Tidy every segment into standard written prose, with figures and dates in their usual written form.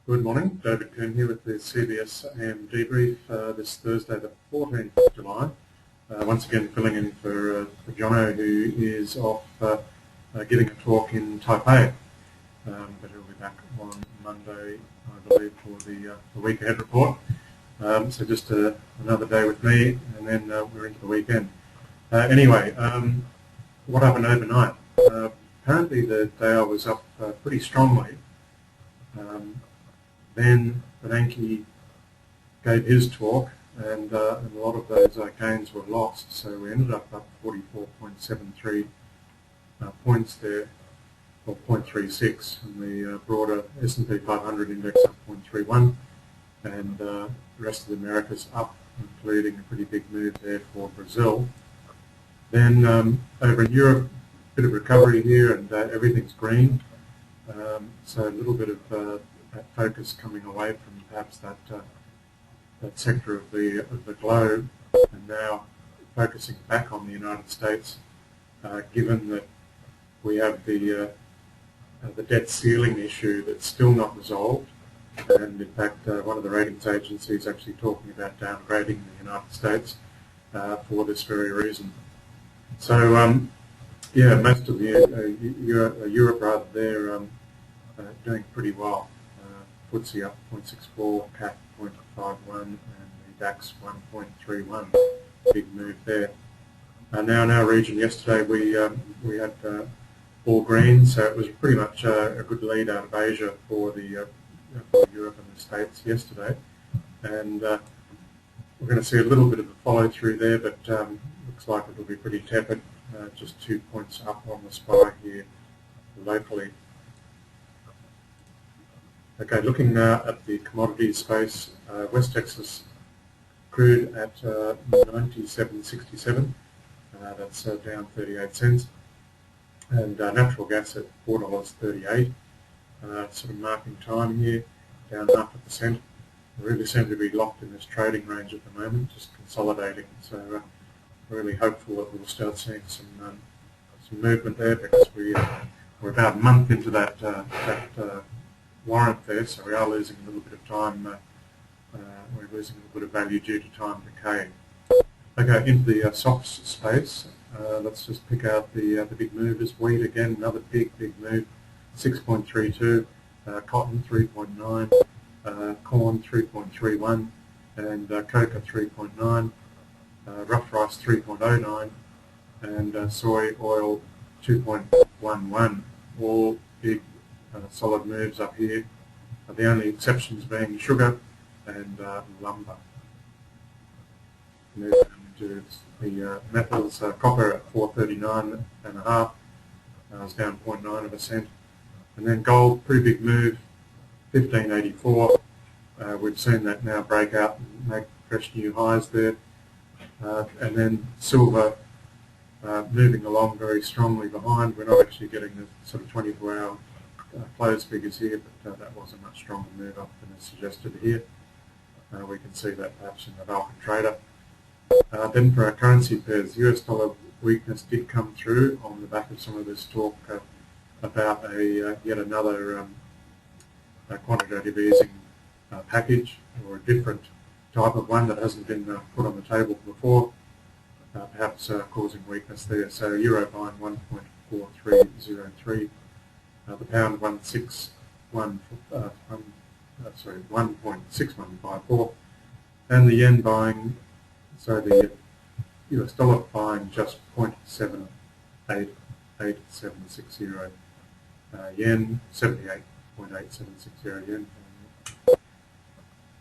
Good morning, David Kuhn here with the CBS AM Debrief this Thursday the 14th of July. Once again filling in for Jono, who is off giving a talk in Taipei, but he'll be back on Monday, I believe, for the week ahead report. So just another day with me, and then we're into the weekend. Anyway, what happened overnight? Apparently the DAO was up pretty strongly. Then Bernanke gave his talk, and a lot of those gains were lost, so we ended up 44.73 points there, or 0.36, and the broader S&P 500 index up 0.31, and the rest of the Americas up, including a pretty big move there for Brazil. Then over in Europe, a bit of recovery here, and everything's green, so a little bit of that focus coming away from perhaps that sector of the globe, and now focusing back on the United States, given that we have the debt ceiling issue that's still not resolved, and in fact one of the ratings agencies actually talking about downgrading the United States for this very reason. So yeah, most of Europe rather, they're doing pretty well. FTSE up 0.64, CAC 0.51, and the DAX 1.31. Big move there. Now in our region yesterday we had all green, so it was pretty much a good lead out of Asia for for Europe and the States yesterday, and we're going to see a little bit of a follow through there, but looks like it'll be pretty tepid, just 2 points up on the SPY here locally. Okay, looking now at the commodities space, West Texas crude at 97.67, that's down 38 cents, and natural gas at $4.38, sort of marking time here, down 0.5%. We really seem to be locked in this trading range at the moment, just consolidating, so really hopeful that we'll start seeing some movement there, because we're about a month into that warrant there, so we are losing a little bit of time. We're losing a little bit of value due to time decay. Okay, into the softs space, let's just pick out the big movers. Wheat again, another big move, 6.32, cotton 3.9, corn 3.31, and cocoa 3.9, rough rice 3.09, and soy oil 2.11. All big solid moves up here, the only exceptions being sugar and lumber. Moving into the metals, copper at 439.5, it's down 0.9%, and then gold, pretty big move, 1584. We've seen that now break out and make fresh new highs there, and then silver moving along very strongly behind. We're not actually getting the sort of 24-hour close figures here, but that was a much stronger move up than is suggested here. We can see that perhaps in the Vulcan trader. Then for our currency pairs, US dollar weakness did come through on the back of some of this talk about yet another quantitative easing package, or a different type of one that hasn't been put on the table before, perhaps causing weakness there. So euro buying 1.4303. The pound 1.6154, and the yen buying, so the US dollar buying just 0.788760 yen, 78.8760 yen.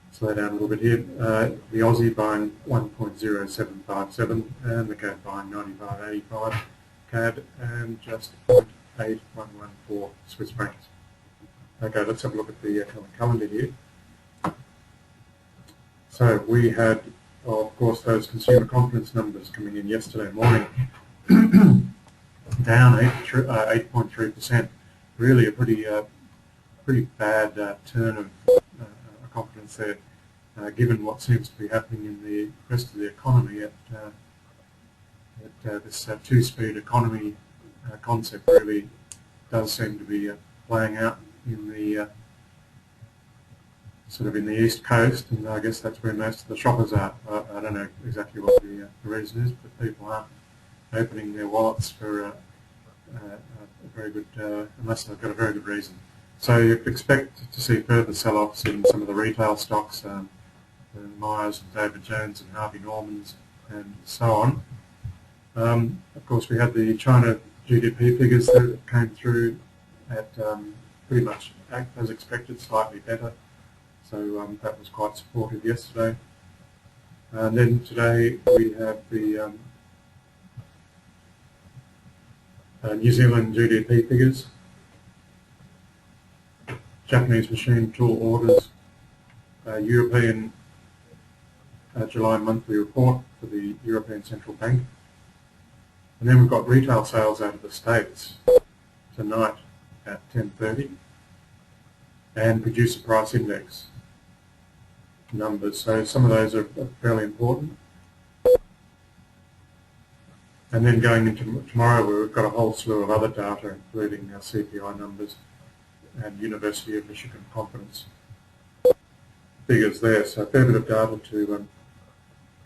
Slow down a little bit here. The Aussie buying 1.0757, and the CAD buying 95.85 CAD, and just 0.8114 Swiss francs. Okay, let's have a look at the calendar here. So we had, of course, those consumer confidence numbers coming in yesterday morning, down 8.3%. Really a pretty bad turn of confidence there, given what seems to be happening in the rest of the economy. This two-speed economy concept really does seem to be playing out in the sort of in the east coast, and I guess that's where most of the shoppers are. I don't know exactly what the reason is, but people aren't opening their wallets for a very good, unless they've got a very good reason. So you expect to see further sell-offs in some of the retail stocks, Myers and David Jones and Harvey Norman's and so on. Of course, we had the China GDP figures that came through at pretty much as expected, slightly better. So that was quite supportive yesterday. And then today we have the New Zealand GDP figures, Japanese machine tool orders, European July monthly report for the European Central Bank. And then we've got retail sales out of the States tonight at 10:30, and producer price index numbers. So some of those are fairly important. And then going into tomorrow, we've got a whole slew of other data, including CPI numbers and University of Michigan confidence figures there. So a fair bit of data to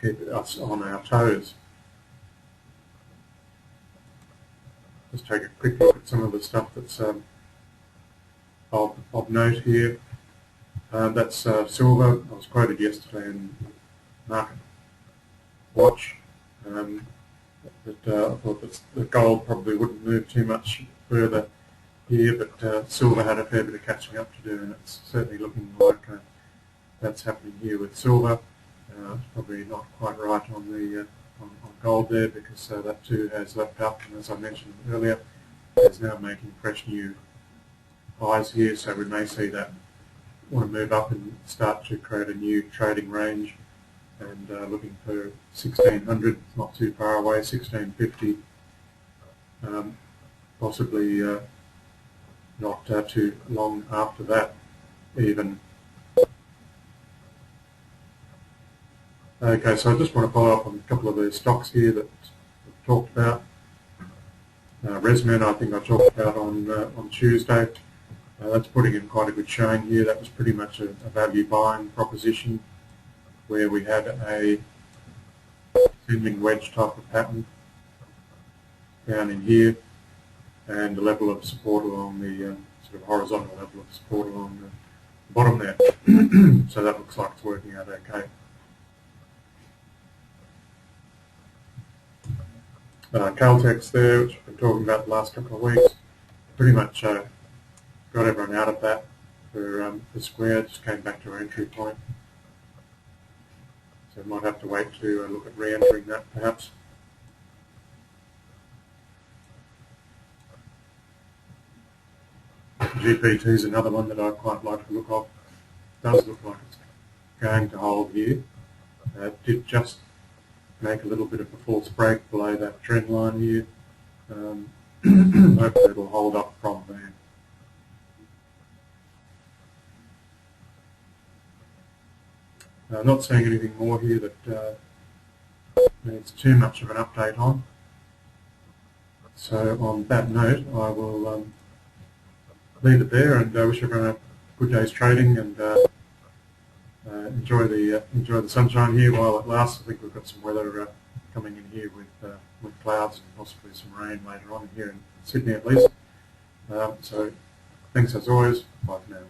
keep us on our toes. Just take a quick look at some of the stuff that's of note here. That's silver. I was quoted yesterday in Market Watch that I thought that gold probably wouldn't move too much further here, but silver had a fair bit of catching up to do, and it's certainly looking like that's happening here with silver. It's probably not quite right on the on gold there, because that too has leapt up, and as I mentioned earlier, is now making fresh new highs here, so we may see that want to move up and start to create a new trading range, and looking for 1600, not too far away, 1650, possibly not too long after that even. Okay, so I just want to follow up on a couple of the stocks here that we've talked about. Resmen, I think I talked about on Tuesday. That's putting in quite a good showing here. That was pretty much a value buying proposition where we had a descending wedge type of pattern down in here, and a level of support along the sort of horizontal level of support along the bottom there. So that looks like it's working out okay. Caltex there, which I've been talking about the last couple of weeks, pretty much got everyone out of that for Square. Just came back to our entry point. So we might have to wait to look at re-entering that perhaps. GPT is another one that I quite like to look at. It does look like it's going to hold here. It did just make a little bit of a false break below that trend line here. Hopefully it'll hold up from there. Not seeing anything more here that needs too much of an update on. So on that note, I will leave it there, and wish everyone a good day's trading, and enjoy the sunshine here while it lasts. I think we've got some weather coming in here with clouds and possibly some rain later on here in Sydney at least. So thanks as always. Bye for now.